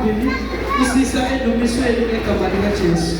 phambili isisa endumisweni ngegama likaJesu.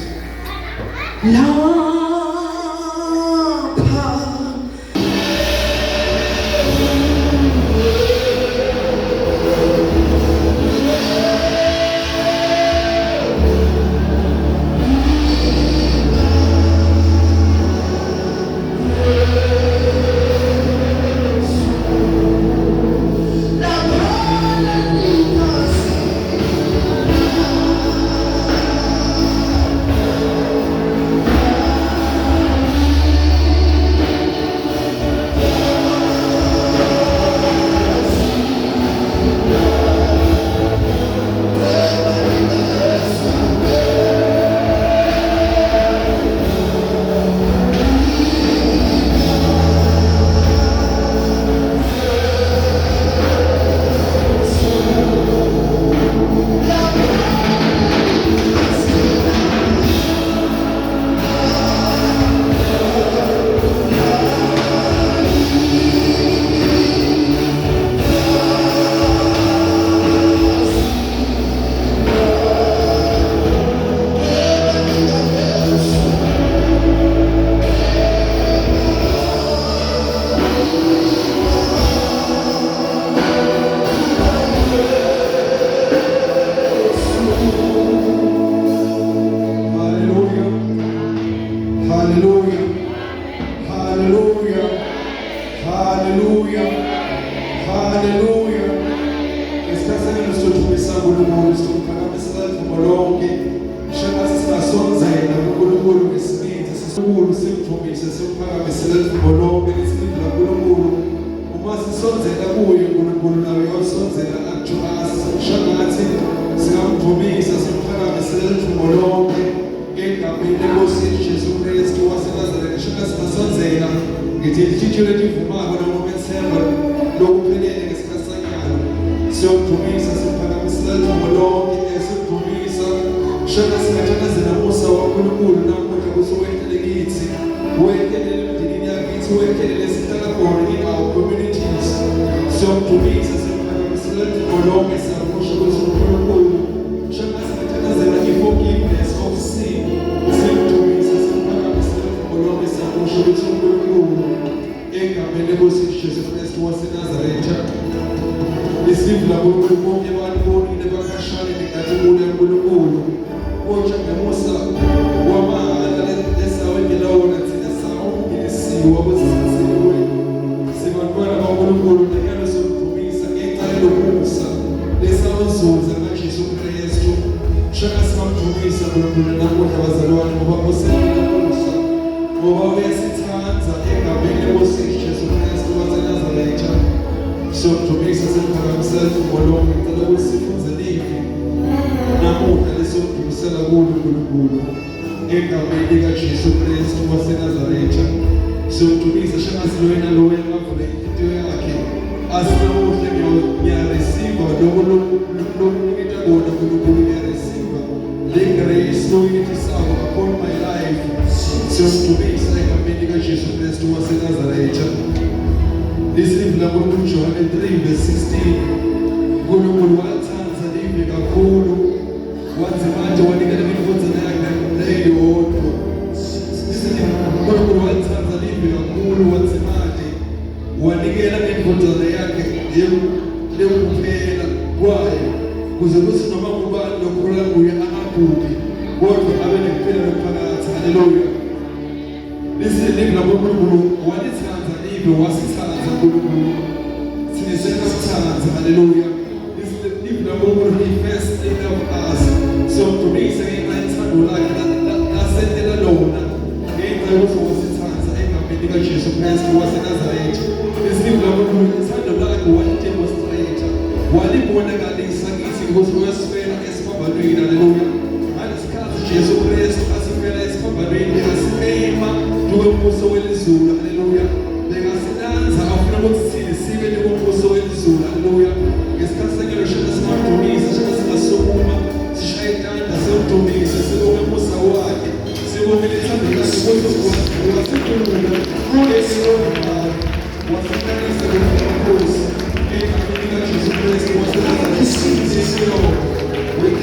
We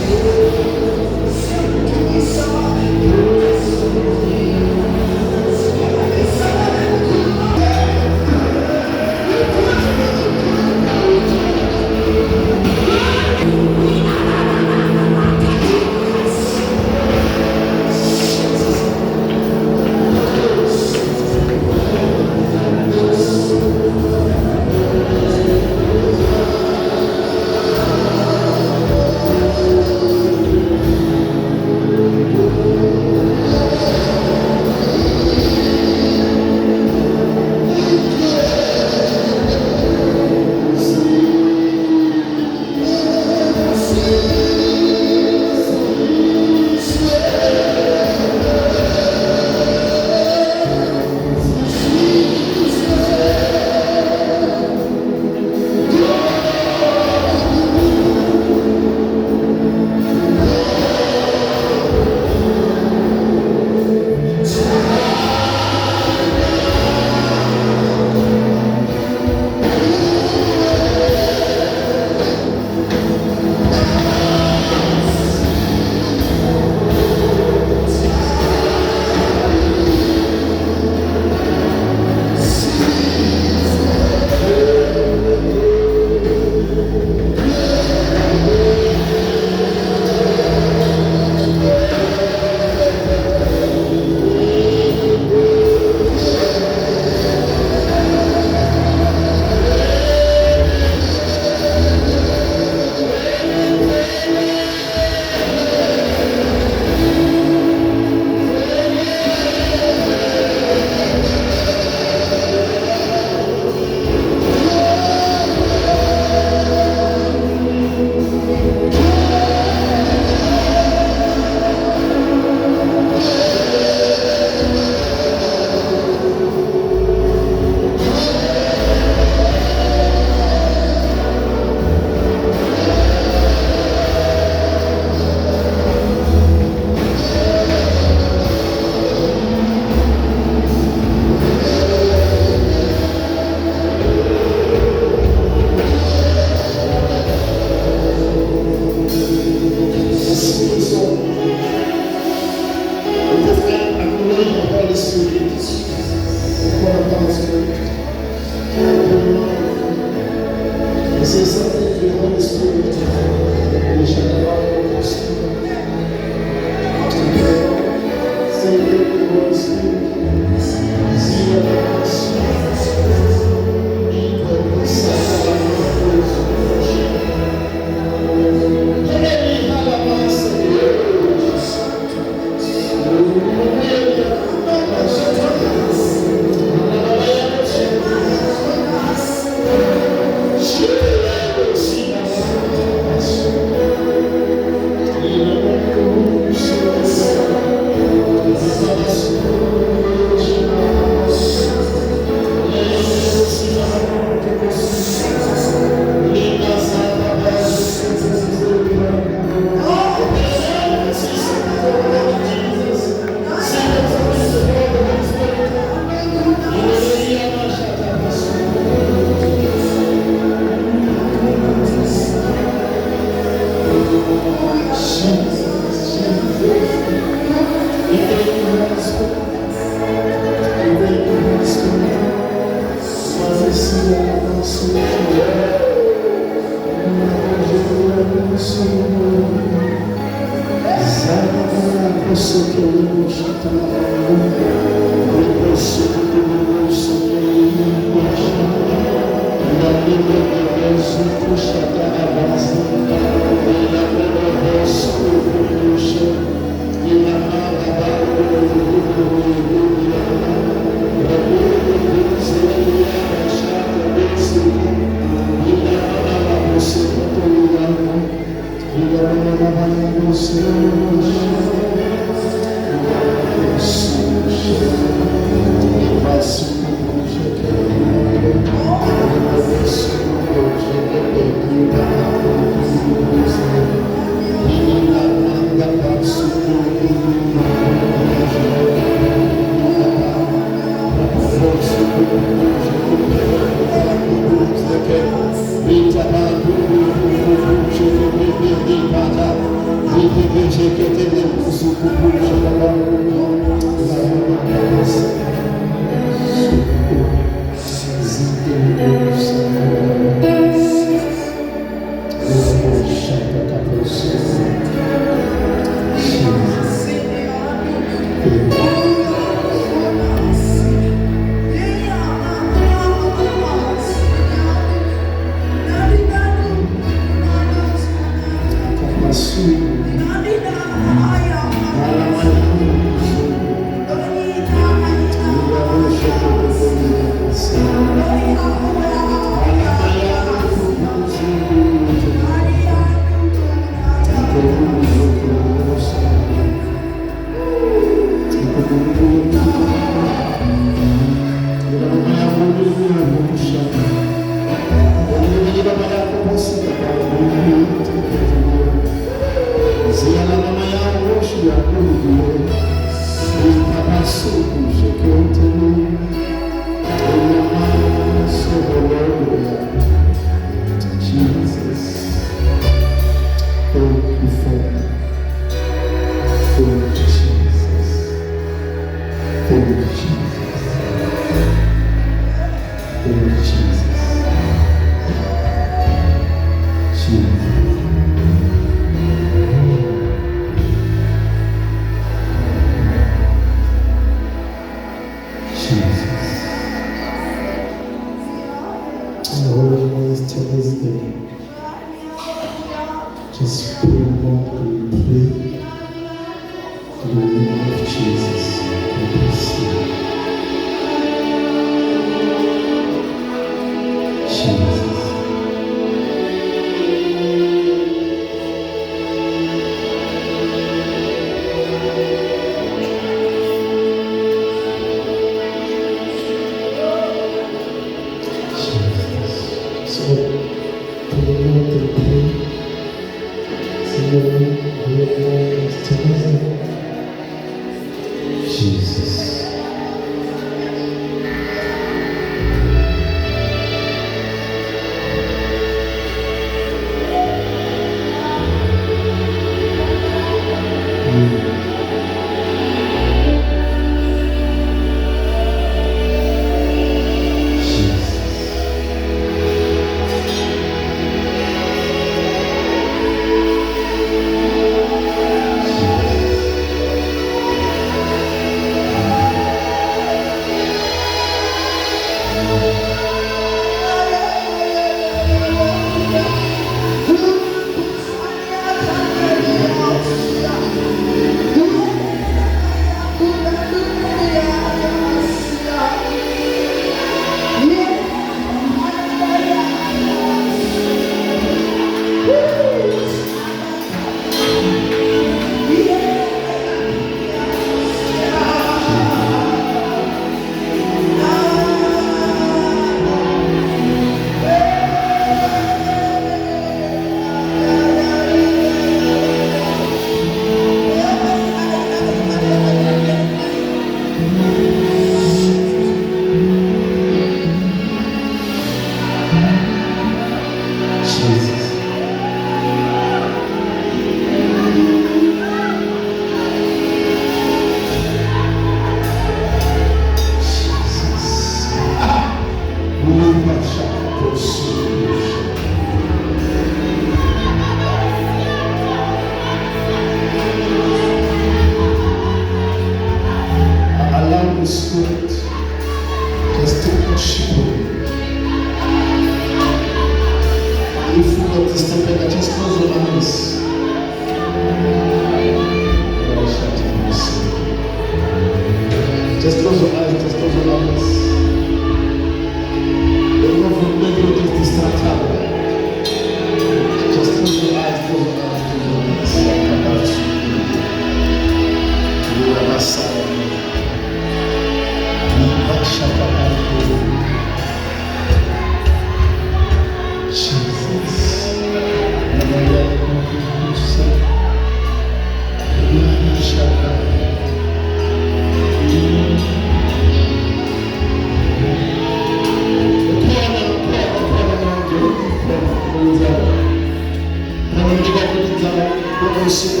Just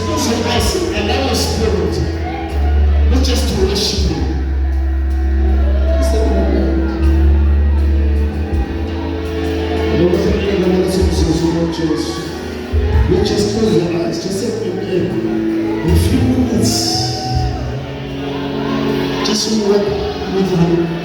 close your eyes and allow your spirit not just to worship Him. Just close your eyes. Just say in a few minutes. Just walk with Him.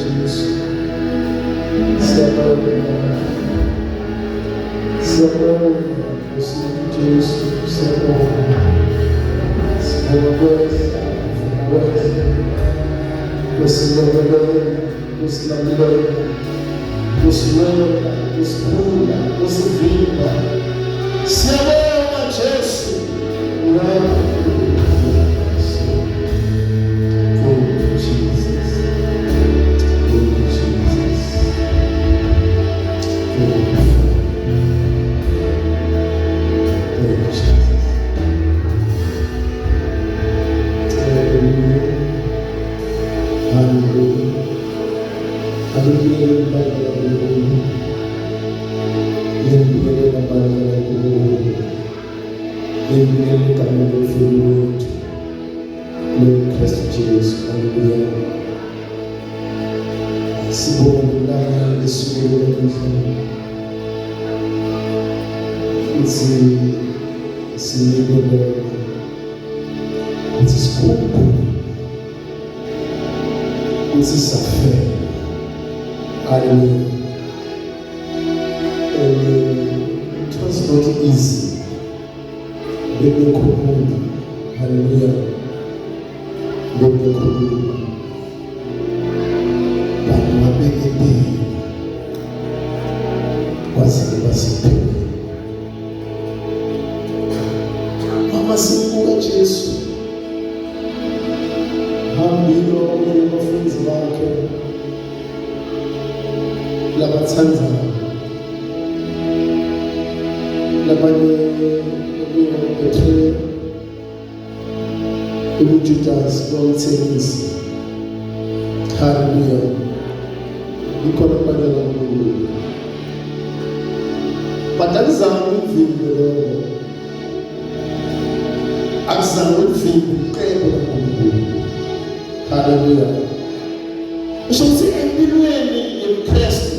Jesu. Siyabonga. Siyabonga Nkosi Jesu. Siyabonga. Siyabonga. Siyabonga Jesu. It was not easy. Hallelujah. Mama simuwe Jesu. Hambilo wanafunzi wake labathanza labanye Petro uJudas nomthengisi. Hallelujah. Ikhona bandla kakhulu. Badalizana uvimbe lo. Akuzange uvimbe uqebo kakhulu. Hallelujah. Usho ukuthi empilweni yomKristu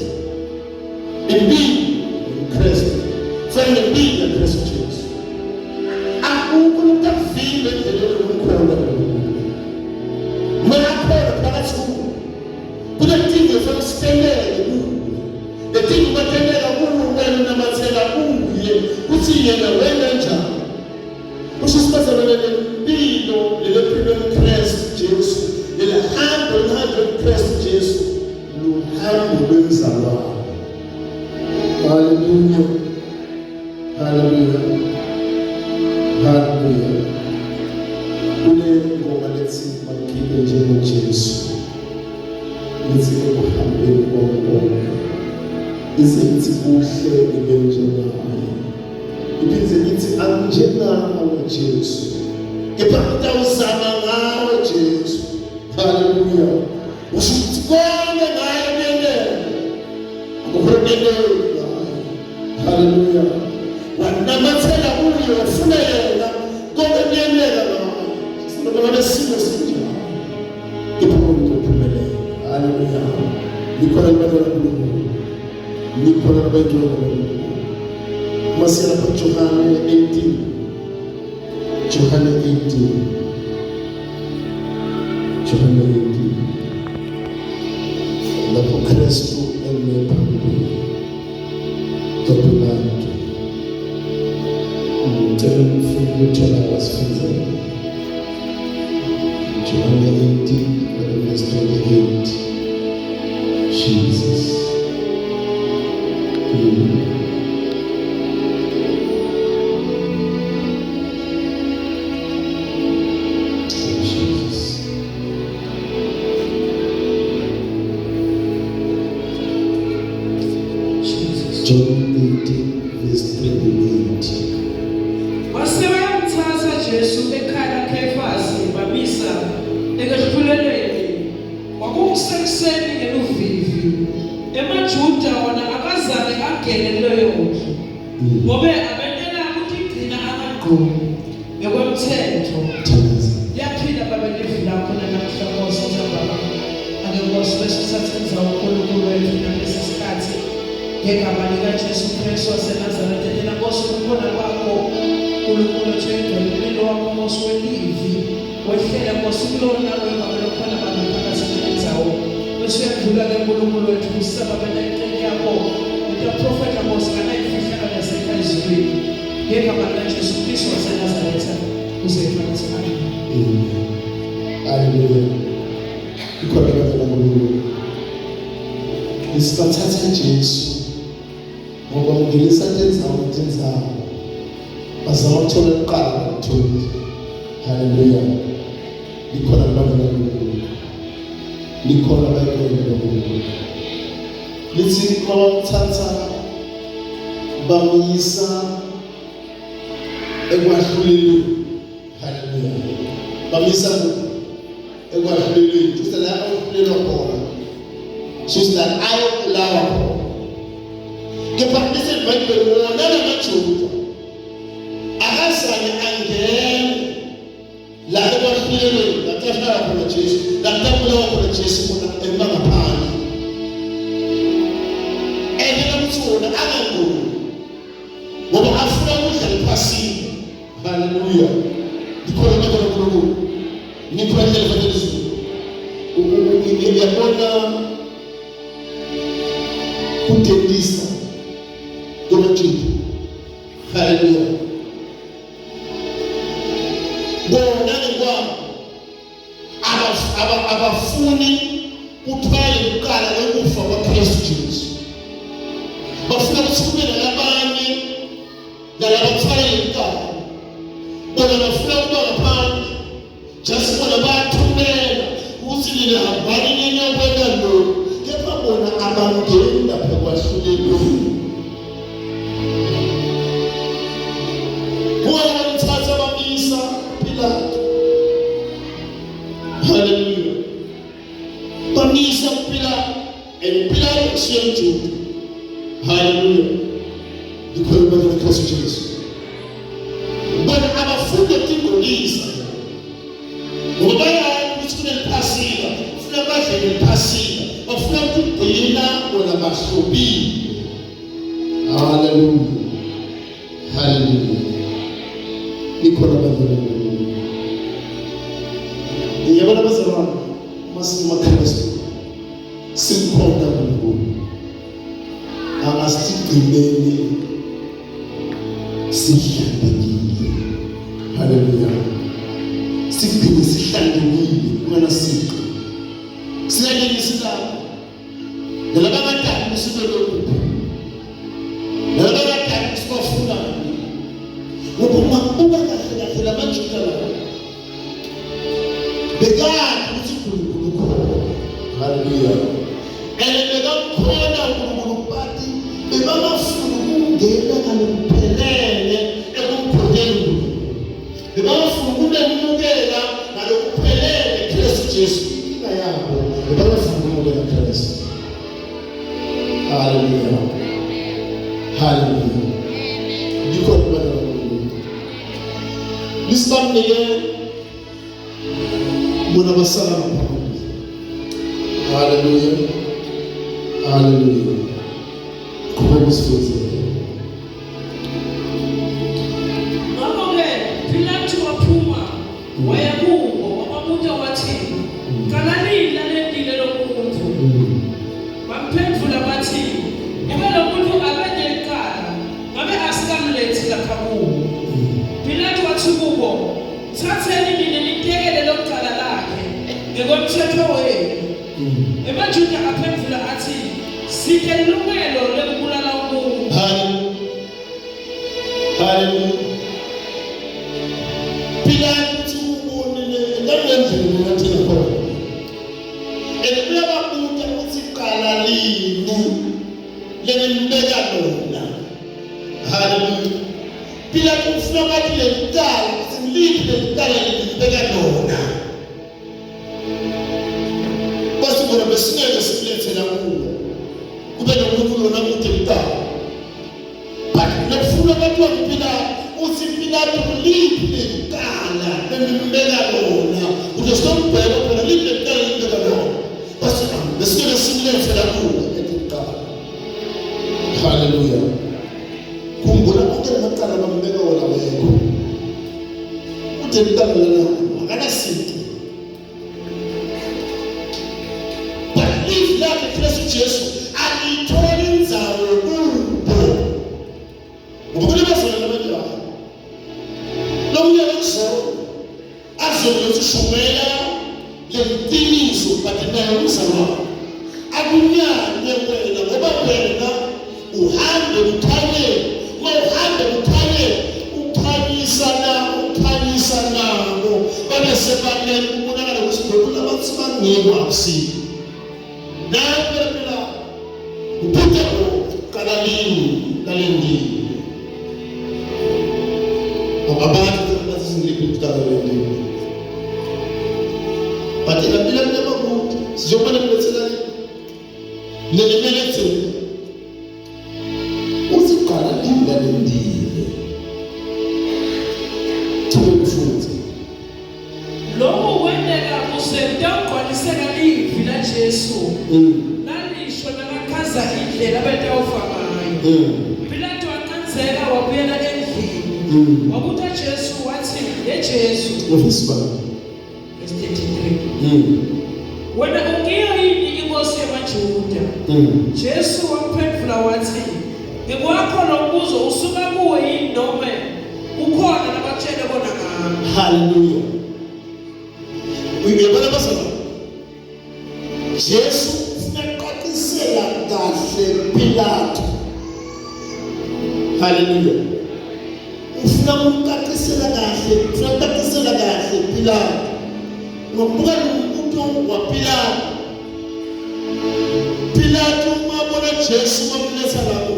Kristu fanele impilo Kristu Jesu. Akukho umuntu avile endleleni yomkhona. Maraphela phakathi kuwo. Kunedingo zokusikelele kuwo. Nedingo bathelela kuwo wena namathela kuye. Kuthi yena wena njani? Usho sibazana nempilo lelephilo yomKristu Jesu. Lelahamba yomKristu Jesu. Luhambo lwemzalwane. Hallelujah. Hallelujah. Hallelujah. Kule ngoma lethi makibe njengoJesu. Lithi ukuhambeni konke. Izithi kuhle njengaye. Iphindze lithi anjengawe Jesu. Kepha utawuzama ngawe Jesu. Hallelujah. Ushuthi konke ngaye nene. Ukuhambeni. Hallelujah. Wanamathela kuyo ufuna yena konke kuyenela ngayo. Sifuna lesimo sinjalo. Iphumule uphumelele. Hallelujah. Nikhona abantu kaNkulunkulu. Nikhona abantu kaNkulunkulu. Masiyala kwa Johane 18. Johane 18. Johane 18. Lapho Kristu emephambili. Topulando. Tell him to tell us John 18, verse 28. Jesus. John 18, verse 28. Wasewamthatha Jesu ekhala Kefasi babisa ekashuleleni. Kwakusekuseni ngeluvivi. EmaJuda wona akazange angene leyo ndlu. Ngoba abentela ukuthi igcina amaqhubu ekwemthetho. Yaphinda babelivula khona namhla Baba. Ake Nkosi besisathenza uNkulunkulu wethu ngalesi sikhathi. Ngegama likaJesu Kristu waseNazaretha thina Nkosi ukukhona kwakho uNkulunkulu wethu engcwele wakho Nkosi welivi wehlela Nkosi kulona kwegama lokhona abantu phakathi kwendzawo siyadlula lenkulunkulu wethu kusababela inhleli yakho utaprofeta mosikana ifihlela nasekhayizweni ngegama likaJesu Kristu waseNazaretha uzefanisa amen. Hallelujah. Ikhona kaNkulunkulu. Isibathatha Jesu. Ngoba ngelisa tenzawo. Bazama ukuthola uqala ngokuthola. Hallelujah. Ikhona kaNkulunkulu. Likhona kaNkulunkulu. Lithi kwawathatha bamisa ekwahluleleni. Hallelujah. Bamisa ekwahluleleni. Just la ahlulelwa khona. Just la ayokulawa khona. Kepha listen Bible wona namajuda. Akazange angene la ekwahluleleni lathahla khona Jesu. Lathapula khona Jesu khona embangaphandle. Wona angangoni ngoba afuna ukudla iphasini. Hallelujah. Ikhona kaNkulunkulu niphele lezo ngiyabona kudedisa komajidi. Hallelujah. Bona ngwa abafuni kuthwala ukala lokufa kwaKristu Jesu. Bafuna ukuthumela labanye nalabathwala inkani. Bona bafuna ukuba ngaphandle. Just bona bathumela ukuthi nina hambani ninokwenza lokhu. Kepha bona abangeni lapha kwahluleleni. Bona mthatha bamisa Pilato. Hallelujah. Bamisa Pilato. And Pilato kusiyemjuda. Hallelujah. Ikhona kaNkulunkulu Jesu. Bona abafunda ukungolisa. Ngoba bayazi ukuthi kunephasika, ufuna badle lephasika, bafuna ukugcina bona bahlobile. Hallelujah. Hallelujah. Ikhona kaNkulunkulu. Ngiyabona bazalwane, masimaKristu. Simkhona kaNkulunkulu. Asigcineni sihlambekile. Hallelujah. Sigcine sihlambekile ungana siqi. Siyalengisela. Nalabadala usibelokhu. Nalabadala usibafuna. Ngoba uba kahle labajuda la. Bekade ukuthi uNkulunkulu khona. Hallelujah. Khona uNkulunkulu bathi bebafuna ukungena ngalokuphelele ekukhokheni. Bebafuna ukumukela ngalokuphelele Kristu Jesu yabo. Bebafuna ukumukela Kristu. Hallelujah. Hallelujah. Dikho kubana uNkulunkulu. Lisibamnike bona basala. Hallelujah. Hallelujah. Kuba usifuze. Ngakho-ke Pilato waphuma waya kubo wababuza wathi, "Kanani lalendile lomuntu?" Bamphendula bathi, "Ebe lo muntu abede iqala, ngabe asikamlethi lapha kubo." Pilato wathi kubo, "Thatheni nina nitekele lo qala lakhe ngokomthetho wenu." Emajuda aphendula athi, "Sikelungelo lokubulala umuntu." Hallelujah. Pilato ubonile ngendlela ngathina khona. Ebuyababuza ukuthi qala lini lenimbeka lona. Hallelujah. Pilato ufuna bathi leqala siliphi leqala lenimbeka lona. Basibona besingeke sikulethela kuwo. Kube nomuntu lona uDelta. But nafuna abantu baPilato uthi Pilato uliphi leqala lenimbeka lona. Uzosombheka phela liphi leqala lenimbeka lona. Besingeke sikulethela kuwo eqala. Hallelujah. Kumbula konke amaqala bambeka wona wekho. uDelta lona akanasinto. But Live lakhe Kristu Jesu alitholi indzawo kubo. Ngoba bazona labantu lo uya ekuzona azolokushumela leqiniso bathina umzalwane akunyanye wena ngoba wena uhambe ukhanye ukhanyisa nabo babese banele ukubonakala kwesibhekula abantu bangekho akusi nawe phela uphuta kalalini kalendini abantu bazizindile kutaleni bathi kabila nemabuti sizobona kubethela nelemelethi uziqala indalendile futhi lo wendela kusentaqwaniseka livi la Jesu lalisho nakakhaza indlela betawufa ngayo Pilato akansela wabuyela endlini wabuta Jesu wathi Jesu ofisibani verse 33 wena ungiyo yini inkosi yamaJuda Jesu wamphendula wathi ngikwakho lo mbuzo usuka kuwe yini noma ukhona nabatshele bona ngami. Hallelujah. Uyibona basana Jesu ufunaqaqisela kahle Pilato. Hallelujah. Ufunaqaqisela kahle Pilato. Ngokubuka umuntu wa Pilato mabona Jesu mamletha lapho.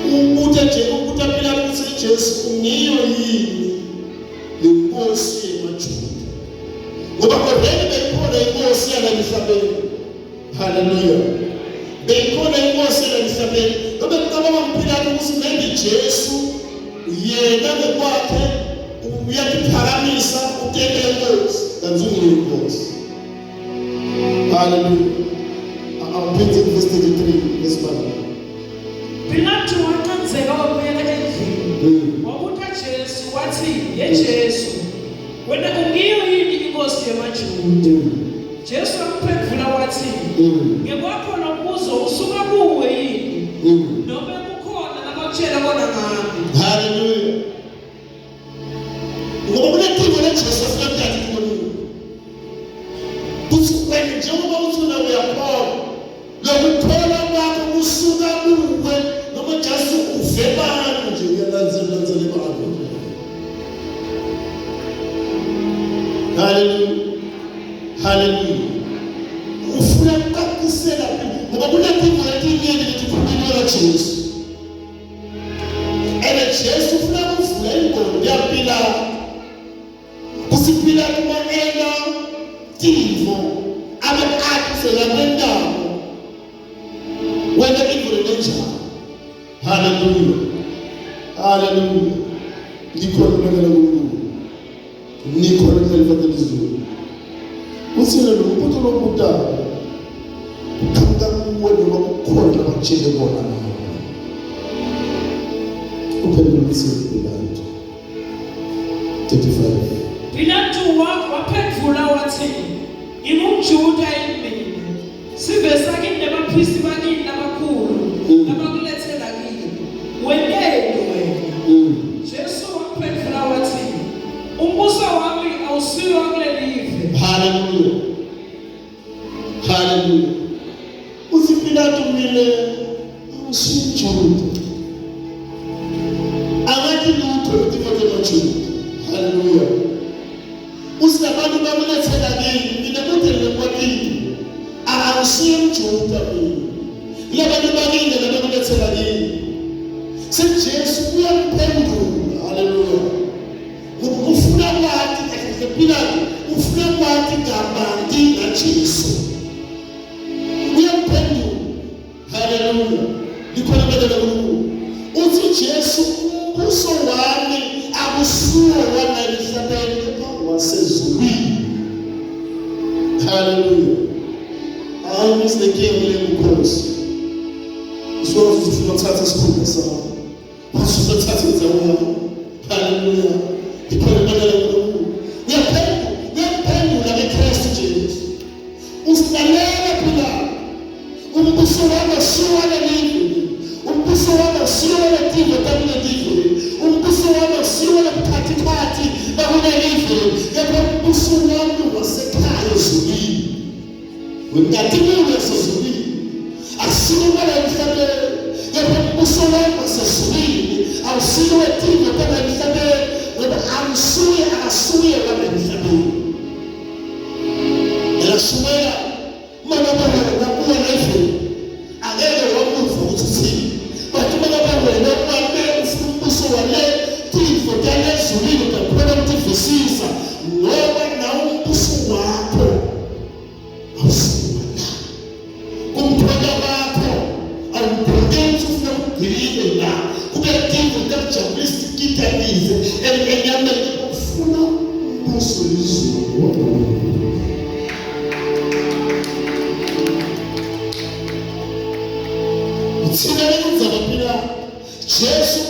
Ukuta Pilato uthi Jesu ungiyo yini lenkosi yamaJuda. Ngoba already bekhona inkosi yala emhlabeni. Hallelujah. Bekhona inkosi yala emhlabeni. Ngoba ngicabanga Pilato ukuthi maybe Jesu yena ngokwakhe uyakuphakamisa uteke inkosi kanzungu inkosi. Hallelujah. I'm reading verse 33 this morning. Pilato wakanzeka wabuyela endlini wabuta Jesu wathi Jesu wena ungiyo yini inkosi yamaJuda Jesu wamphendula wathi ngikwakho lo mbuzo usuka kuwe yini noma kukhona nabatshela bona ngami. Hallelujah. Ngoba kuneqhinga leJesu afikathi kumuntu kusukela njengoba uthuna uyakhona lokuthola kwakho kusuka kuwe noma just uvebana nje uyalandzela abantu. Hallelujah. Ufuna ukaqisela ngoba kuneqhinga letinye letikhuluma Jesu. Jesu ufuna ukuvula ingqondo yaPilato. KusiPilato maena tivo abaqaqise labendawo wena ivule lenjani. Hallelujah. Hallelujah. Ngikhulumela kuNkulunkulu. Nikhulumela ifathelizulu. Usile lo muntu lokudayo. Ukhanda kuwe noma kukhona labatshele bona. Pilato 35. Pilato waphendula wathi ngingumJuda yini sivesa kini nabaphristi bakini nabakhulu nabakulethela kini wendeni wena. Jesu waphendula wathi umbuso wami awusiyo kulelive. Hallelujah. Hallelujah. USiPilato kumele usiJuda Hallelujah. Usilabantu bamulethela kini mina kodwa kwakini awusiyo umJuda mina labantu bakini labakulethela kini seJesu uyamphendula. Hallelujah. Ufuna wathi Pilato ufuna wathi kabanti ngaJesu uyamphendula. Hallelujah. Likhona kuNkulunkulu uthi Jesu umbuso wami akusiwo wana emhlabeni kodwa wasezulwini. Hallelujah. Ayisinikele umkhosi. So ufuna ukuthatha isikhundla sakho. Ufuna ukuthatha indawo. Hallelujah. Ikhona kuNkulunkulu. Uyaphendula ngeKristu Jesu. kepha umbuso wami wasekhaya ezulwini. Wenkathimule yasezulwini. Akusikubala emhlabeni. Kepha umbuso wami wasezulwini. Awusikwetinye kwala emhlabeni. Ngoba akasuye kwala emhlabeni. Elashumela mana bawena kuya ezweni. Angeke wamuva ukuthi uthini. Bathi mana bawena kwame umbuso wale tifo ezulwini utakhona ukuvisisa ngoba nawo umbuso wakho awusiwala. Kumphela bakho awuphokeli ufuna ukugilile la. Kube dingo takujabulisa ikitalize enyameni ufuna umbuso lizulu. Thina lenza phela Jesu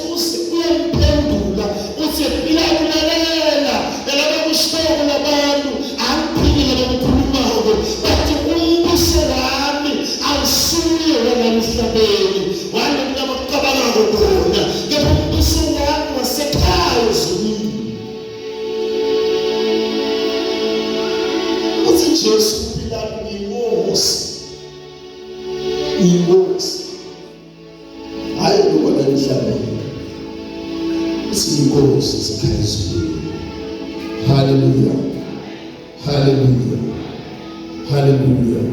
uyemphendula uthi phela kulalela elaba kushoko labantu angiphile lokukhulumako bathi umbuso wami awusuye wena emhlabeni wale kunabacabanga khona kepha umbuso wami wasekhaya ezulwini. Uthi Jesu phela ingosi hayi ngoba emhlabeni isinkosi sekhaya ezulwini. Hallelujah, hallelujah, hallelujah.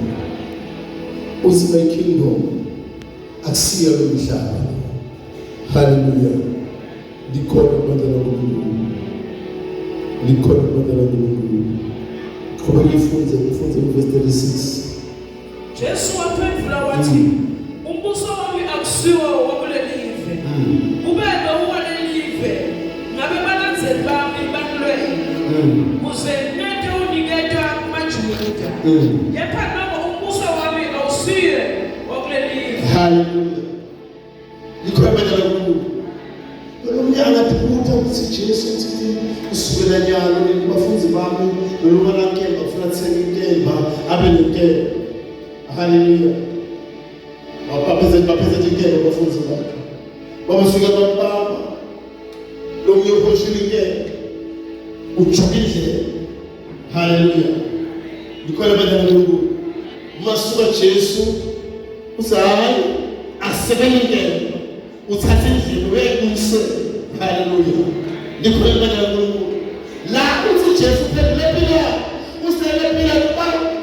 Uthi my kingdom akusiya lo mhlaba. Hallelujah. Likhona ibandla kaNkulunkulu. Likhona ibandla kaNkulunkulu. Khona ngifunze verse 36. Jesu waphendula wathi umbuso wami akusiwo wakuleli live. Ubebe uwalelive ngabe balandzeli bami balwele. Kuze nete uniketa kumaJuda. Kepha noma umbuso wami awusiye wakuleli live. Hallelujah. Likhona ibandla kaNkulunkulu. Umnyanga tibuta ukuthi Jesu uthi usukela nyalo bafunzi bami noma lankemba ufuna tsenga inkemba abe nenkemba. Hallelujah. Baphapheze inkemba bafunzi bakhe. Babafika babamba lo munye uhoshile inkemba ujubile. Hallelujah. Likhona ibandla kaNkulunkulu. Masuka Jesu usayi asebenza inkemba uthathe indlela wekuse. Hallelujah. Likhona ibandla kaNkulunkulu. La uthi Jesu phela uselepila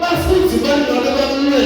bafuthi bangabe bamlwe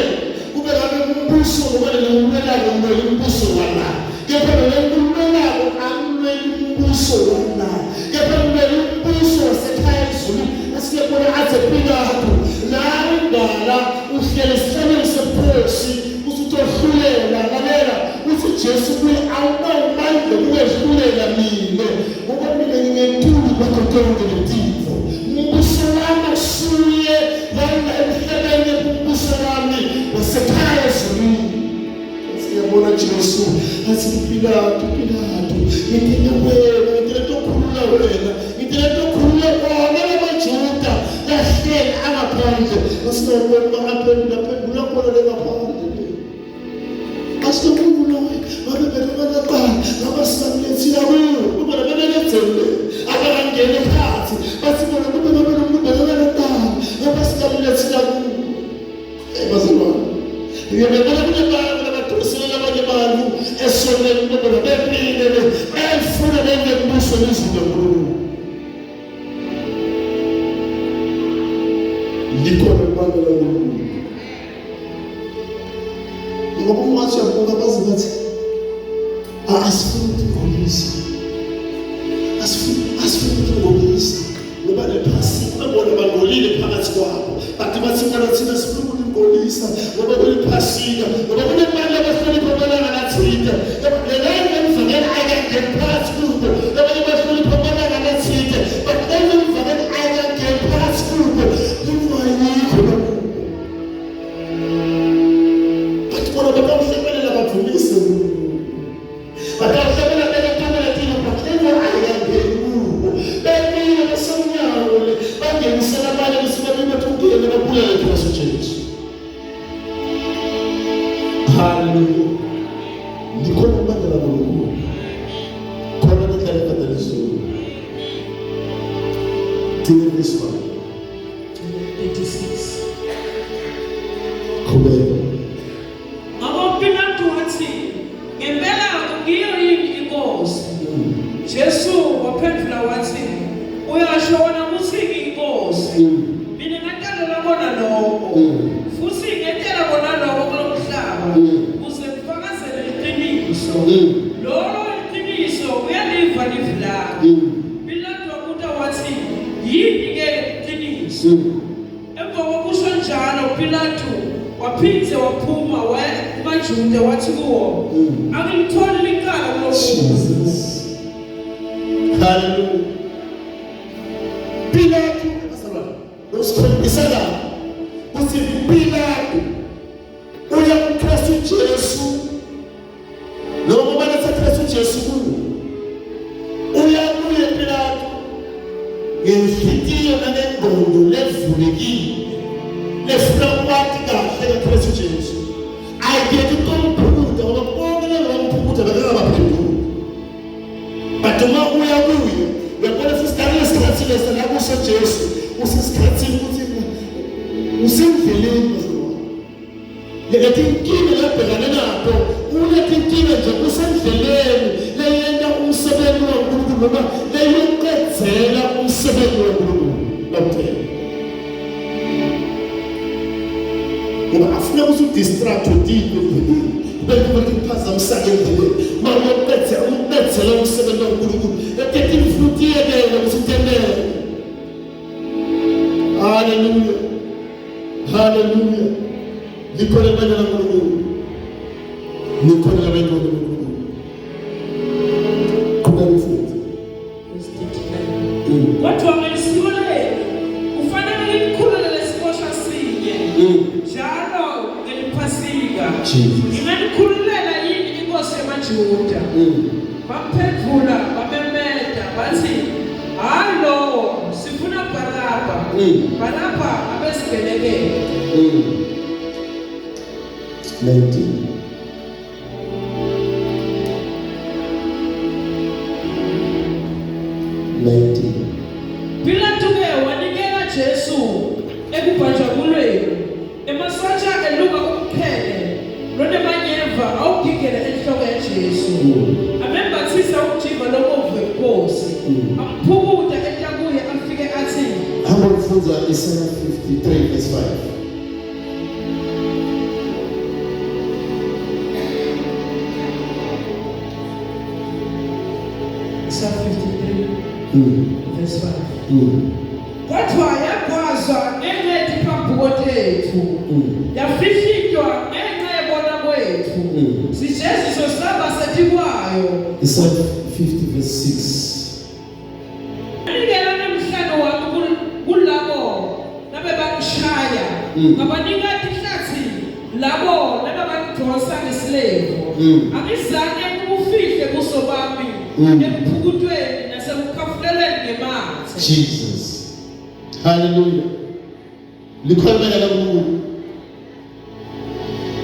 kube ngabe umbuso ngoba lomlelako umbuso wala. Kepha lomlelako amlwe umbuso wala. Kepha umbuso wasekhaya ezulwini asiyebona athi Pilato la indala uhlele sihlale sephosi usuthohlulela lalela uthi Jesu kuye awunamandla ukwehlulela mina ngoba mina ngingentuli bakho konke letifo. Umbuso wami usuye wala emhlabeni umbuso wami wasekhaya ezulwini. Siyabona Jesu athi Pilato ngidinga wena ngidinga ukukhulula wena ngidinga ukukhulula bona abaJuda lahlele angaphandle asinabona aphendula khona lengaphandle. Asikukhulula ngabe bekana qala ngabasamlethila kuyo kuba labenelethele abangene phansi basibona kuba nomuntu bekana qala ngabasamlethila kuyo. Bazalwane ngiyabona kunabantu abathusela abanye abantu esonele kuba bebile efuna nembuso lezinto enkulu. Likhona ibandla kaNkulunkulu. Ngoba umathi yabuka bazi bathi asifuni ukungolisa. Asifuni ukungolisa. Ngoba lephasi babona bangolile phakathi kwabo. Bathi bona thina sifuna ukungolisa ngoba kuliphasika. Ngoba kunemali abahlonipha amalanga lathina. Lelanga emvakeni ayakhe phakathi kubo. Abanye bahlonipha amalanga lathina. But then emvakeni ayakhe phakathi kubo. Kumayikho Hallelujah. Likhona ibandla kaNkulunkulu. Khona lihlala ibandla lezulu. Thina verse 1. 86. Qhubeka. UPilato wathi, ngempela ngiyo yini inkosi? Jesu waphendula wathi, uyasho wena ukuthi ngiyinkosi. Mina ngaqala bona lokho. Futhi ngentela bona lokho kulomhlaba. Ukuze ngifakazele iqiniso. Lolo iqiniso uyaliva livulaka. Pilato wabuza wathi, yini ke iqiniso? Emva kokusho njalo Pilato waphindze waphuma kumaJuda wathi kuwo, angilitholi licala kulo. Hallelujah. Pilato usikhombisela ukuthi Pilato uyamkhosa uJesu noma baletha Kristu uJesu kuyo. Uyabuye Pilato ngenhliziyo nanengqondo levulekile lefuna ukwazi kahle kaKristu Jesu. Ayekho ukumphumuza ngoba konke lengomphumuza bakangabaphenduli. But uma uyabuye uyabona sisikhathi lesikhathi lesana kuso Jesu usisikhathini ukuthi usendleleni lethi inkinga labhekane nato ulethi inkinga nje usendleleni leyenda umsebenzi kaNkulunkulu noma leyoqedzela umsebenzi kaNkulunkulu laphela. Ngoba afuna ukudistract uDibe bese bakuphazamisa endleleni manje uqedzela umsebenzi kaNkulunkulu ethethi futhi yekela usitendele. Hallelujah. Hallelujah. Nikole bana la Mungu. Nikole la Mungu. Kuna mfuti. Watu wamelisiole ufanele ngikukhulele lesikosha sinye. Njalo ngelipasika. Ngimanikhululela yini inkosi yamaJuda. Baphendula bamemeda bathi, "Hallo, sifuna Baraba." Baraba abesigelekela. 19. Pilato-ke wanikela Jesu ekubhajabulweni emasotsha eluka umqhele lonemanyeva awugigela enhloko yaJesu. Amembathisa ukujima lobovu wenkosi. Amphukuta enhlakuye afike athi, hamba kufunza Isaiah 53 verse 5. Isaiah 53 verse 5. Kodwa yagwazwa engethi phambuko tethu. Yafihlitwa enxa yebona kwethu. Sijeziso saba setikwayo. Isaiah 50 verse 6. Ngikela namhlanje wami kulabo nabe bangishaya. Ngabanika ihlathi labo nabe bangidonsa ngesilevo. Angizange ukufihle kuso bami. Ephukutweni nasekukhafuteleni ngemathe. Jesus. Hallelujah. Likhomela la Mungu.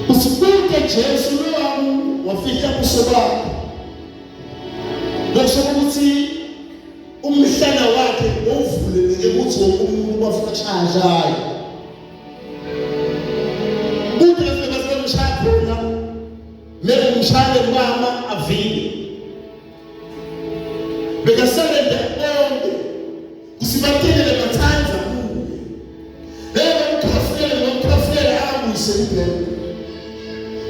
Usibuke Jesu lo wafika kuso bami. Ngisho ukuthi umhlana wakhe uvuleleke ukuthi umuntu wafashashayo. Uthi besebenzisa khona mele umshale mama avile. Bekasebenza bonke kusibathele mathanza kuwe. Ngomkhafela amusemphela.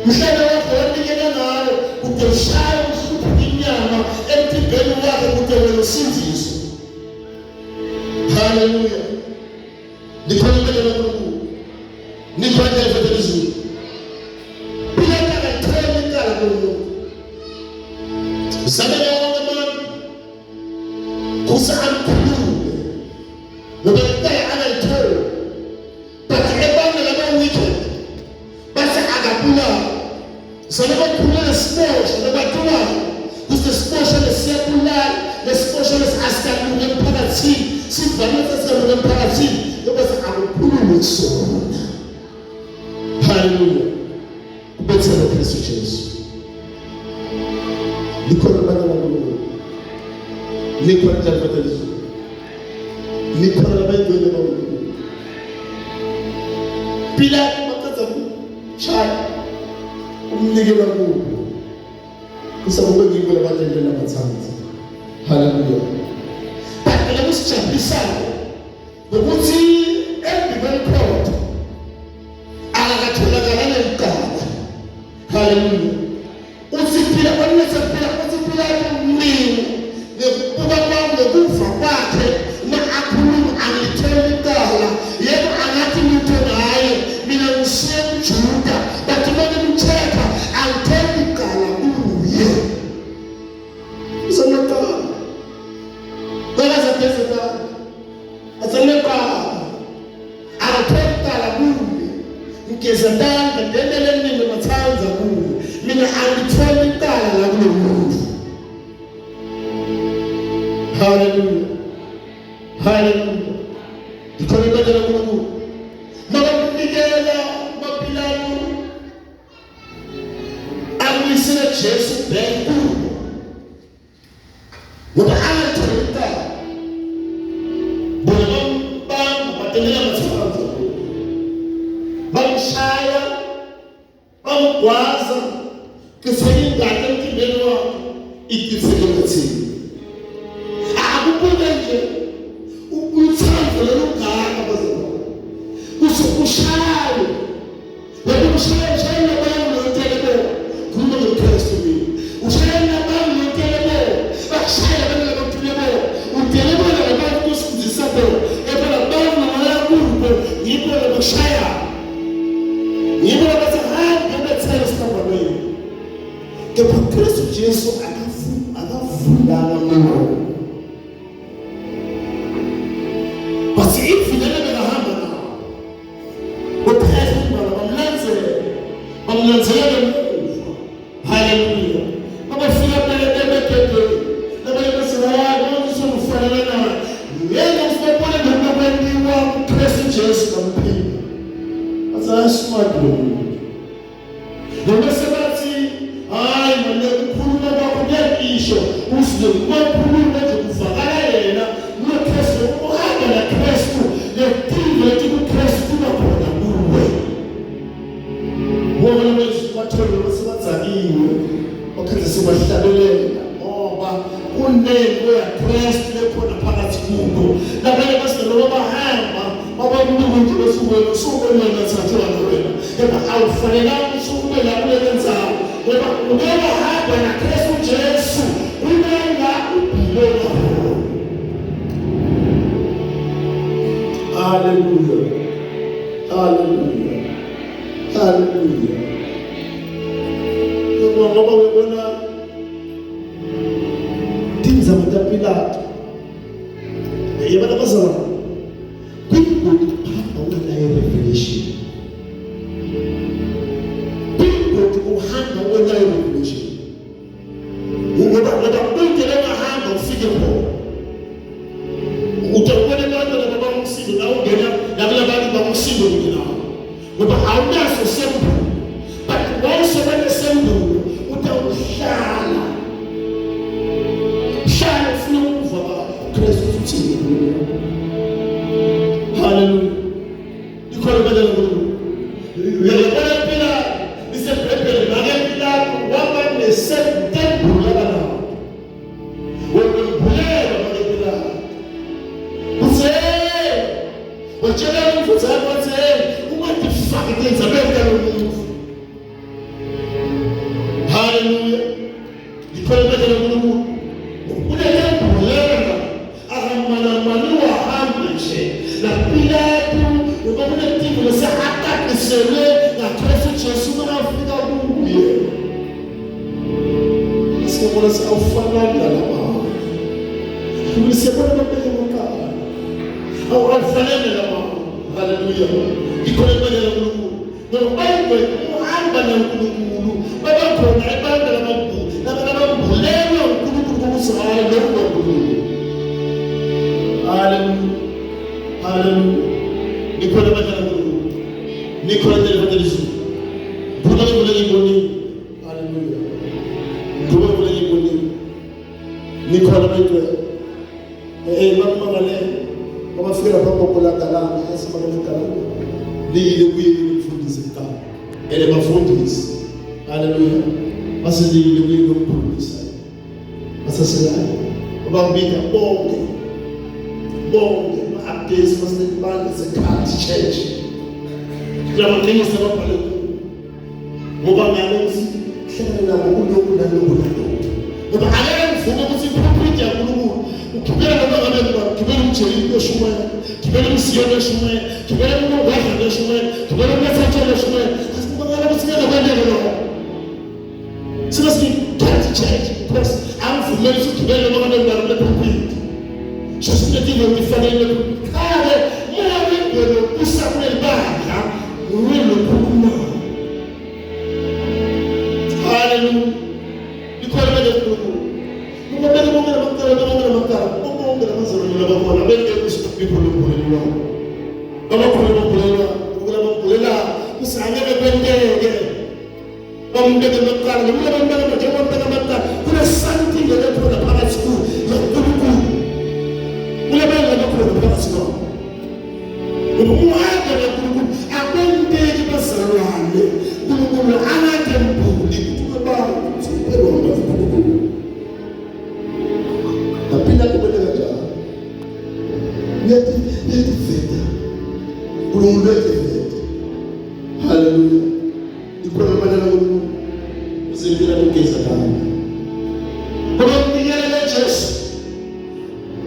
Mhlana wakhe wanikela ngayo kude ushaya uhluphe inyama emthimbeni wakhe kude wena usinziswe. Hallelujah. Nikhulumele kaNkulunkulu. Nikhulumele kaNkulunkulu. Pilato akathola icala kumuntu. Sabela wonke abantu kusamkhulule. Ngoba icala akalithola. But ebanga laba wicked base akabulala. Selebakhulula sibosho lebathulayo. Kusesibosho lesiyabulala, lesibosho lesasikalunga emphakathini. Sivamise sikalunga emphakathini. Bese akukhulule kusona. Hallelujah. Kubethela Kristu Jesu. Likhona bana la Mungu. Likhona njalo likhona labayingcwele kakhulu. Pilato makaza kumshaya umnikela kubo isakube ngingcwele abathelela abathanzi. Hallelujah. Bakela kusijabulisayo ukuthi embi court akatholakala neligaba. Hallelujah. Usiphila onesephila usiphila kumini ngekubuka kwami ngekufa kwakhe uma akhuluma angithela icala yebo angathi lutho ngaye mina ngishiye uJuda but uma ngimthetha angithela icala kuye usanaqala bekaza phezeka asanaqala angithela icala kuye ngezandla ngendlela eningi mathanza kuye mina angithela icala la kulo muntu. Hallelujah. Hallelujah. Ikhona la kulo mabanikela maPilato abuyisela Jesu benkulu ngoba angithela icala bona batelela mathanza bamshaya bamgwaza keseyingane emkhimbeni wakhe ikisekelathini akubuke nje uthando lolungaka bazalwane ushaye ushaye nabantu lotelebo khuluma ngoKristu mina ushaye nabantu lotelebo bashaye abantu lotelebo utelebo nabantu kusindisa bona ebona abantu nayakubo yibo abashaya yibo abasahamba bethela sitabameni kepha Kristu Jesu akavulana ngoba basi ifidele bekahamba nawo upheze bamlanzele emuva. Hallelujah. Babafika bebekekele nabayebeselayo sokufanele naye yena usibone ngokwenziwa uKristu Jesu kamphila asasmart lo noma sebathi hayi manje ukukhuluma kwakho kuyisho usile ukukhuluma nje kuvakala yena uKristu uhamba naKristu lephilo ethi uKristu bakhona kuwe wona bathole basebenzaniwe okwenza sibahlabelela ngoba unento yaKristu lekhona phakathi kubo labanye basenalo bahamba babamuntu besubela usubona nathathwa wena eba awufanelanga usubela kulenzayo ngoba ubeka hamba naKristu Jesu unenga ubhileka. Hallelujah. Hallelujah. Hallelujah. Ngoba ubona things amaPilato yebona bazalwa kwibhuku phamba wena revelation kwibhuku uhamba wena revelation ngoba bonke lengahamba ufike khona utawubona abantu labamsindo la ungena labantu bamsindo nginawo ngoba awunaso sembulo but wayesebenza sembulo utawuhlala ufuna ukuva Kristu uthini. Hallelujah. Ikhona badala kulo yabona phela isebhebhele makePilato waba nesentembula kana wembulela makePilato wachela mfutha wathi umuntu fake kenza beka lo muntu. Hallelujah. Ikhona badala kulo unetembula ahamana manuwa hambe nje na Pilato ubona timu lesahata kisele na Kristu Jesu anafika kuye sibona sawufanana nalabo kulisebona bapeleka au afanane nabo. Hallelujah. Ikhona badala kulo ngoba bayibwe uhamba naNkulunkulu babakhona abantu labambulelo uNkulunkulu kuSirayi lokuNkulunkulu. Hallelujah. Hallelujah. Nikhona badala kulo nikhona delivelizo kuna kule ngiboni. Hallelujah. Kuna kule ngiboni nikhona bethu mama ngale ngoba amadalana yasemadalana lile kuye umfundisi ekhaya ele bafundisi haleluya basilile kuye umfundisi basaselayo babambika bonke updates basilibani sekhathi church laba ngiyisa babhale ngoba ngalokuthi hlala nabo kulokhu ngoba akeke mvume ukuthi iprofit yaNkulunkulu ukubela noma ngabe ngibela umjeli leshumayela ngibela umsiyo leshumayela ngibela umngwadla leshumayela ngibela umthetho leshumayela asibangala ukuthi ngeke kwenzeke lokho singasikhathi church because amvumela ukuthi ngibela noma ngabe ngibela iprofit sesiletile ngifanele kale yena ngelo usamuel banga ngelo kukhuma haleluya ikhola ngelo ngibona bonke abantwana bonke abazalwane labafana bende kusiphuluphulu abakhulelwa usangeke kwenteke bambeke maqala noma bambeke njengoba bambeka kuna something lephona phakathi kuNkulunkulu ulebele lephona phakathi kwawo umuhamba leNkulunkulu akwenteke bazalwane uNkulunkulu anakembuli kuba siphelomba uNkulunkulu napenda kubeleka njalo yeti veta ulunguleke veta haleluya ikona manana uNkulunkulu uzindlela lokugeza kami ngoba ngiyele Jesu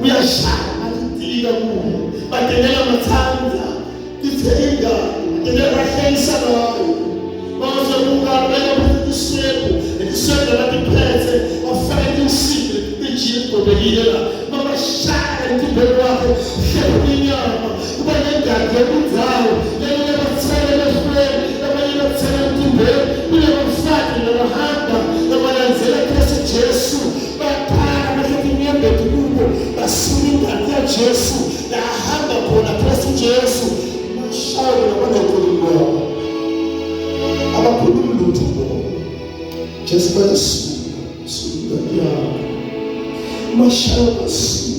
uyashaya athika kuwe badelela mathanza ithenga badelela hlelisa nayo bazobuka beka iseko iseko laphethe afake insipho ejile kodekile la mama shaya intibelo wakhe hlebunyama kuba nengadi yokudzawo lele bathele lesifweni abanye bathele intibelo kule bafati nabahamba nabalandzela Kristu Jesu baphaka bahleke inyembe kubo basula ingadi ya Jesu lahamba khona Kristu Jesu mashawe nabanenkululeko abakhuluma lutho bona Jesu bayasuka ya mashawe basula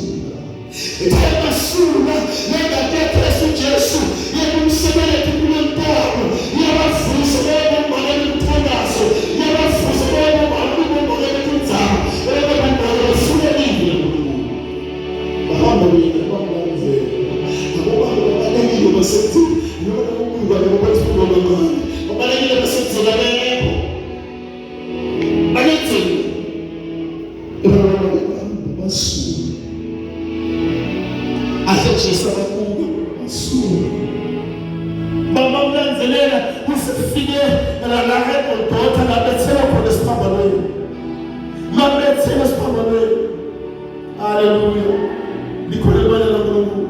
basula ngegadi ya Kristu Jesu yekumsebenza kulontamo yabavusa bayabambana umthandazo yabavusa bayabambana kunzama bayabambana bafuna live bahamba mina bambanzela abobaba babalekile basethi noma ukuba babathi ngomangane babalekile basethi labeko bayethi basula ahlejisa bakuba basula mama ulanzelela kusefike la eBhotha labethela khona esiphambanweni mabethela esiphambanweni haleluya likhona ibalela kuNkulunkulu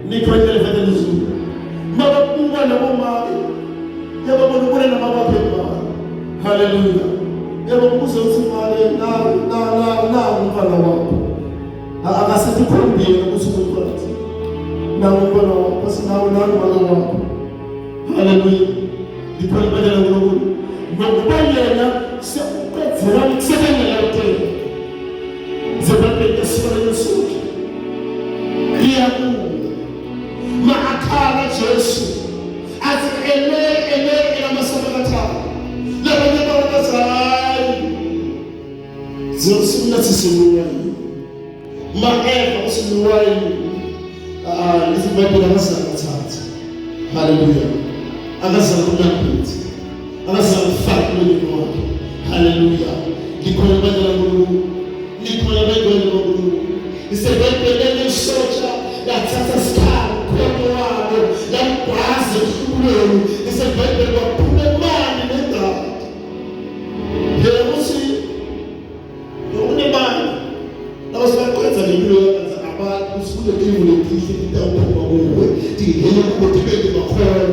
nikhona elevele lizulu mababuka nabomake yababona kule namabaphepha haleluya yababuza ukuthi mali na umfana wakho akasethi khombile ukuthi ukhona nawo umfana wakho asinawo nani umfana wakho haleluya likhona ibalela kuNkulunkulu ngoba yena sekuqedzela ukusebenza kuphela zebaphethe sibona sonke liyakuba maakhala Jesu athi ele lamasabakatha labanye babazayi zosinathi simuwayi maeva usimuwayi izibhayibheli akazakathatha haleluya akazakunaphithi akazakufakule wakhe haleluya likhona ibalela kuNkulunkulu likhona ibalela kuNkulunkulu isebhayibheli lesotsha lathatha isikhathi khona wabo yambhaza ehlulweni isebhayibheli kwaphuma imali nendaba phela ukuthi yokunemali labasebaqedza lempilo yakwenza abantu usuke kiwo letihle itawuphuma kuwe tingena kubotibende bakhona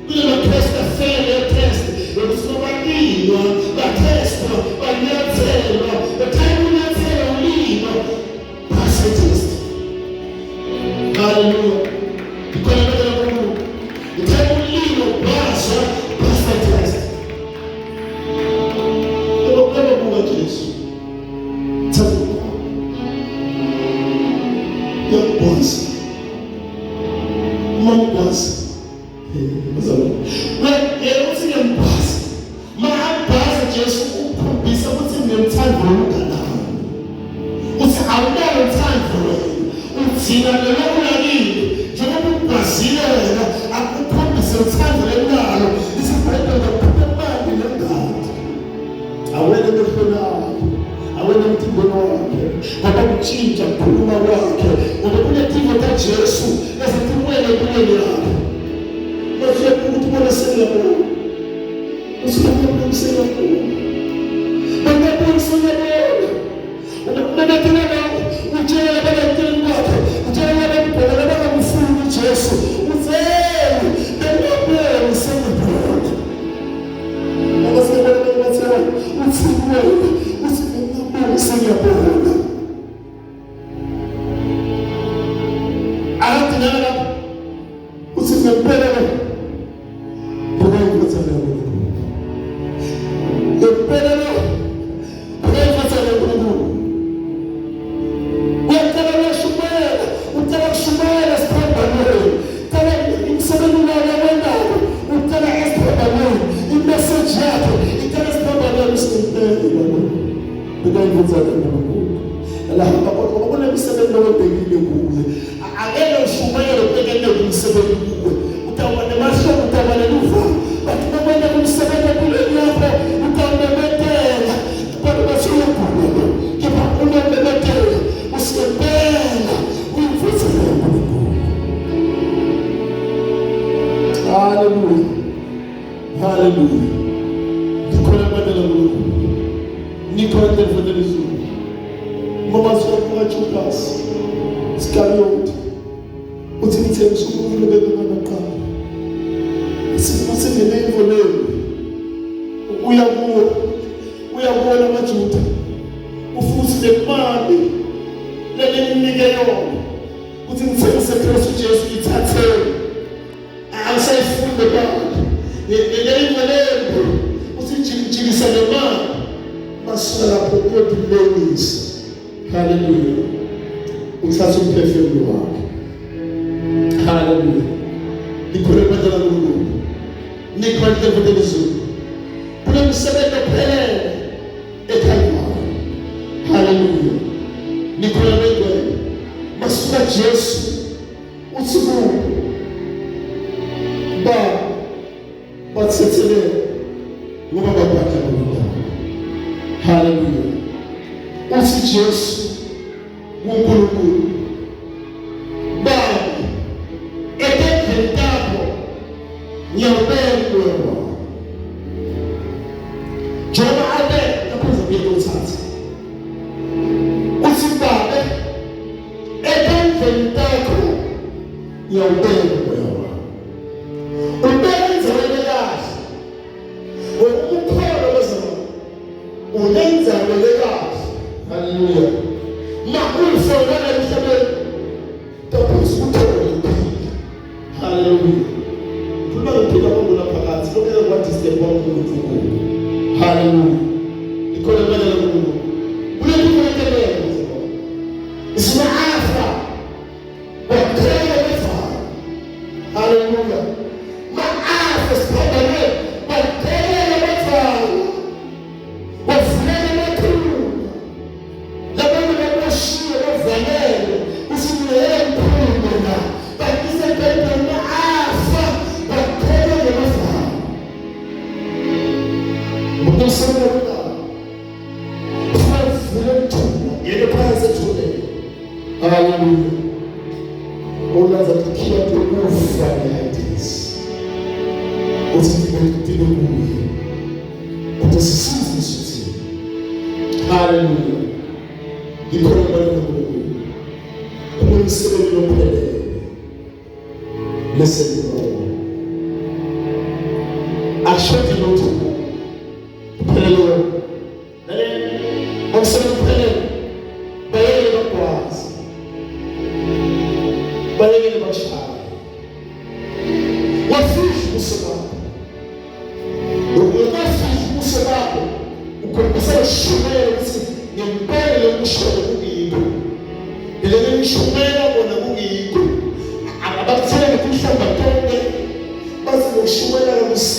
kule batesta fele test yokuthi baninwa batesta banyathelwa bathatha unyathelo ulima basethest haleluya ikona ibalela kuNkulunkulu uthatha ulimo basa basethest yokubuka Jesu thatha yokubonisa umambazi uthi ngiyambazi mahambazi Jesu ukukhombisa ukuthi nginemthando womnganami uthi awunayo uthando uthina lelokulakiwe njengoba ungazile wena akukhombise uthando lenalo isibhedlela ngaphuma manje nengadi awena emehlweni akhe awena emtimbeni wakhe ngoba kutshintsha kukhuluma kwakhe ngoba kunetivo kaJesu eziphumele empilweni yakhe mase ukuthi bona sengiyabona usibona sengiyabona bangabona sengiyabona unakutana nawe utshela abantwana bakhe utshela abantwana abangamfuni uJesu uzele bengabona sengiyabona abasebona bathela uthi wewe sengiyabona ahatinala uthi ngempela bona ngikuthanda ngempela uyabona amaJuda ufuse nemali lelinike yona uthi ngithengise Kristu Jesu ithathe awusayifunde bakhe lelinike uthi njikisa nemali masala lapho uyodilengisa haleluya uthatha umphefumulo wakhe haleluya ikhuluma ngala kuNkulunkulu nikhonde kutelizulu kunomsebenzi ophelele ekhaya haleluya nikhuluma ngegwe masuka Jesu uthi ba bathethele ngoba babakha ngoba haleluya uthi Jesu uNkulunkulu ba etendentabo nyawubelwa Joba ade yakuza kuyothatha uthi babe etendentabo nyawubelwa ubenza welekazi ukukhona bezama unenza welekazi haleluya makulifona emhlabeni tabuza uthola haleluya kuba kuphila konke phakathi lokho kwathi step one kuNkulunkulu haleluya ikona manje lokuNkulunkulu kulekelele ismafa wakhela mfana haleluya maafa sibabane wakhela mfana wafuna mathulu labona babashiya bavalele usimele mphumela bakise bebe maafa wakhela mfana mukusona yeke phansi thule haleluya olaza kukhipha ukufa ngehatis uthi ngikutile kuye ukusisiza isithi haleluya ikhona ngoNkulunkulu umsebenzi ophelele listen ashoti lutho uphelele umsebenzi ophelele bayele bakwazi bayele bashaya wafishi usebaba ukafishi usebaba ukhombisa shumela ukuthi ngempela ukushona kungiyikho ile ngishumela bona kungiyikho abakuthela ukuhlamba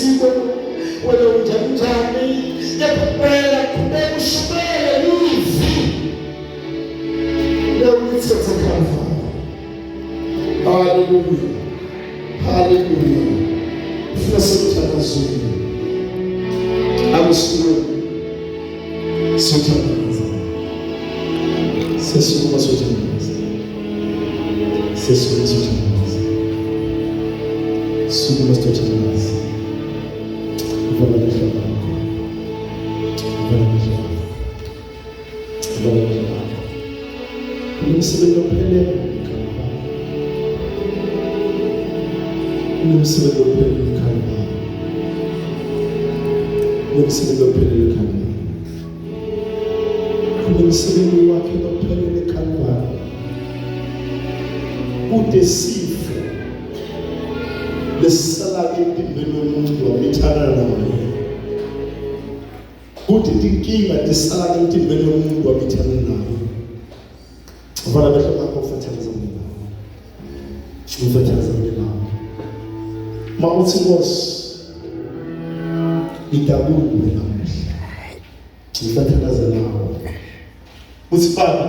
usiko wena unjani yakuphela kubeka ushibele izi lewithethe kafa. Hallelujah, hallelujah. Funa sikuthakazile akusuku sothakaza sesukuma sothakaza sesukuma sothakaza sukuma sothakaza vala mehlo akho vala mehlo akho vala mehlo akho umsebenzi ophelele umsebenzi ophelele ekhaya umsebenzi ophelele ekhaya umsebenzi wakhe ophelele ekhaya ude sifo lesala empilweni yomuntu wamithana naye ude inkinga lesala empilweni yomuntu wamithana naye vala mehlo akho ufatheleza mina ufatheleza mina mawuthi Nkosi ngidabule namuhla ngifatheleza nawe uthi Baba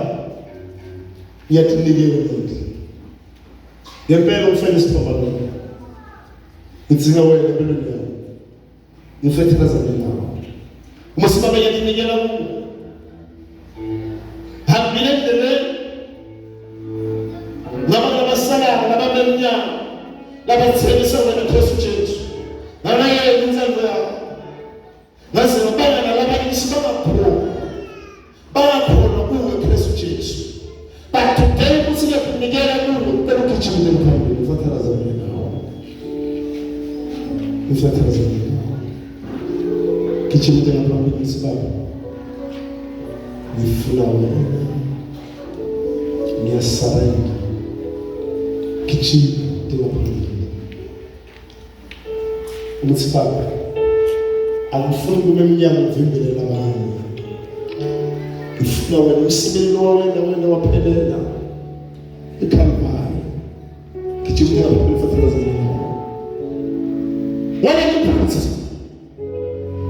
ngiyakunikela umuntu ngempela ufela isithomba lo ngidzinga wena empilweni yami ngifatheleza nawe uma sibaba ngiyakunikela kuwe hambile endleleni ngabantu abasalayo nababemnyama labathembisa wena Kristu Jesu nanaye inzalo yakho ngaze ngabanga nalabanye sibakakhona bakakhona kuwe Kristu Jesu but today ukuthi ngiyakunikela kuwe ucela ugijimele phambili ufathalaza mina ufathalaza mina gijimele phambili sibaba ngifuna wena ngiyasarenda gijimele phambili ukuthi Baba angifuni kube emnyango uvimbelela abanye ngifuna wena umsebenzi wena waphelela eKhalvari gijimela phambili ufathalaza mina wena ngiphansi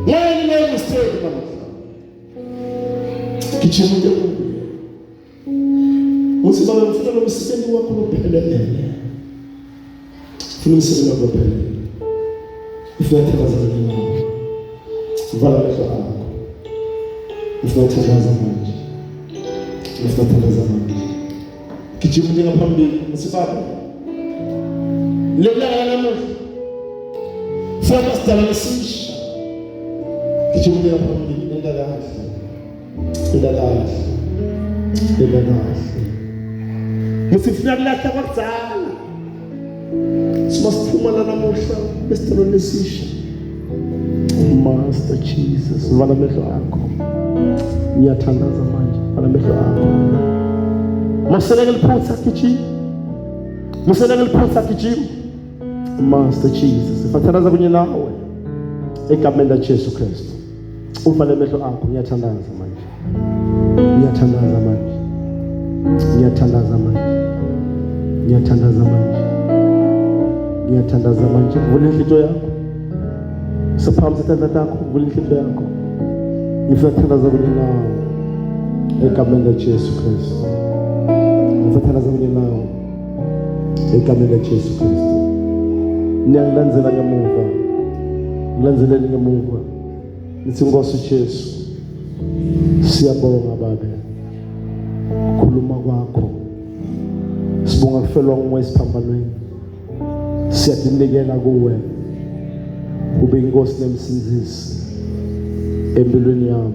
wena ngistedi mama gijimela uthi Baba ngifuna lo msebenzi wakho uphelele ngifuna umsebenzi wakho uphelele ufathalaza mina vala mehlo akho ufathalaza manje ufathalaza manje gijimela phambili usibaba lelanga namuhla faka sidala lesisha gijimela phambili nenda kahle musifuna kulahla kwakuzala siphuma la namuhla besitalo lesisha Master Jesus vala mehlo akho ngiyathandaza manje vala mehlo akho maseleke liphutsa gijima Master Jesus sifathandaza kunye nawe egameni laJesu Kristu uvale mehlo akho ngiyathandaza manje ngiyathandaza manje vula inhliziyo yakho saphamisa izandla zakho vula inhliziyo yakho ngifathandaza kunye nawe egameni laJesu Kristu ngifathandaza kunye nawe egameni laJesu Kristu niyangilandzela ngemuva ngilandzeleni ngemuva nithi Nkosi Jesu siyabonga Baba ukukhuluma kwakho sibonga kufelwa nguwe esiphambanweni siyadinikela kuwe ube inkosi nemsinzisi empilweni yami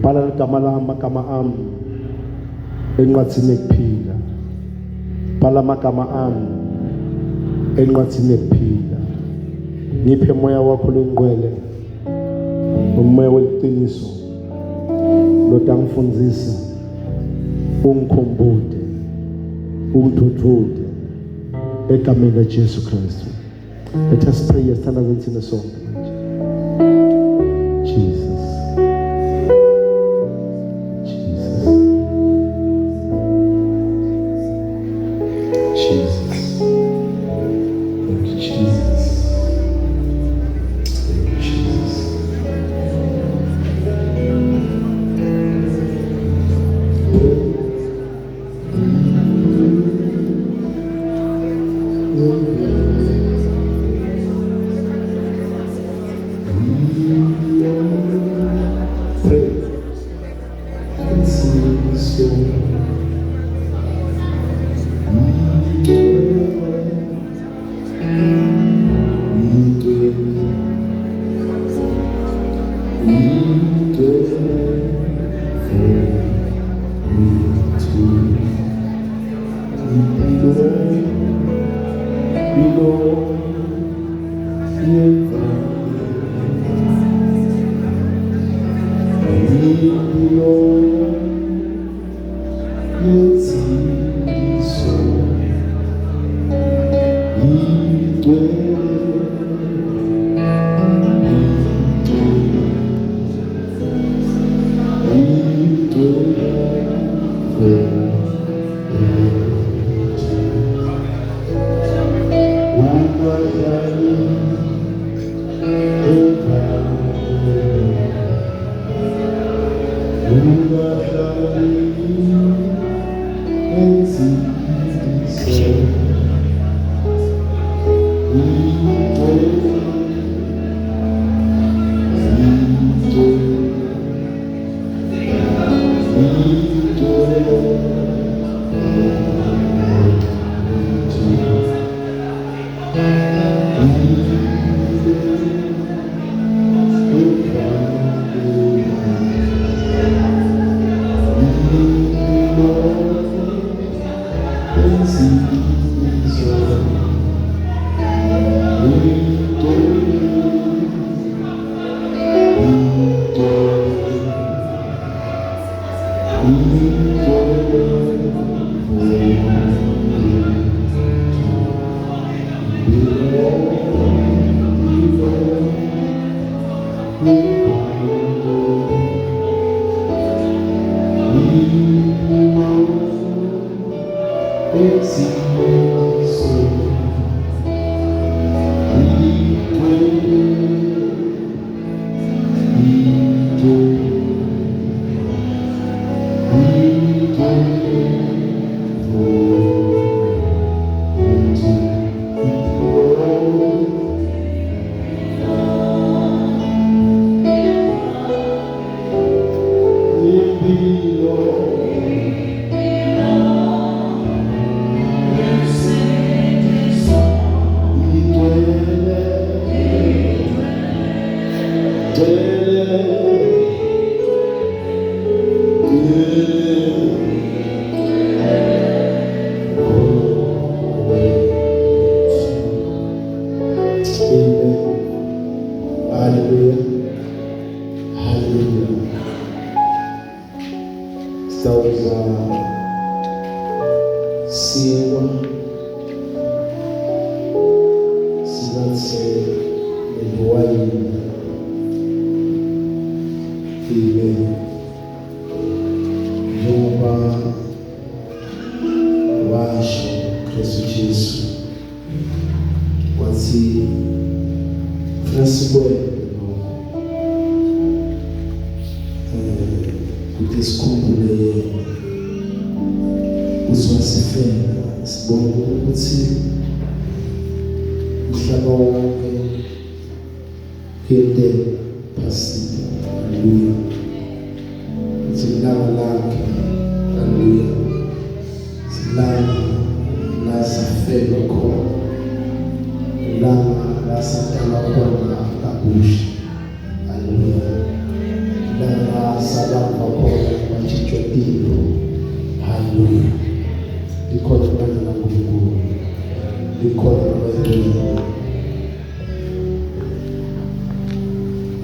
bhala igama lami amagama ami encwadini ekuphila bhala amagama ami encwadini ekuphila ngiphe moya wakho lengcwele umoya weqiniso lotangifundzisa ungikhumbude ungithuthude egameni laJesu Kristu. Let us pray as stand as in the song. Jesus. Thank you, Jesus.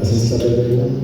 Así está,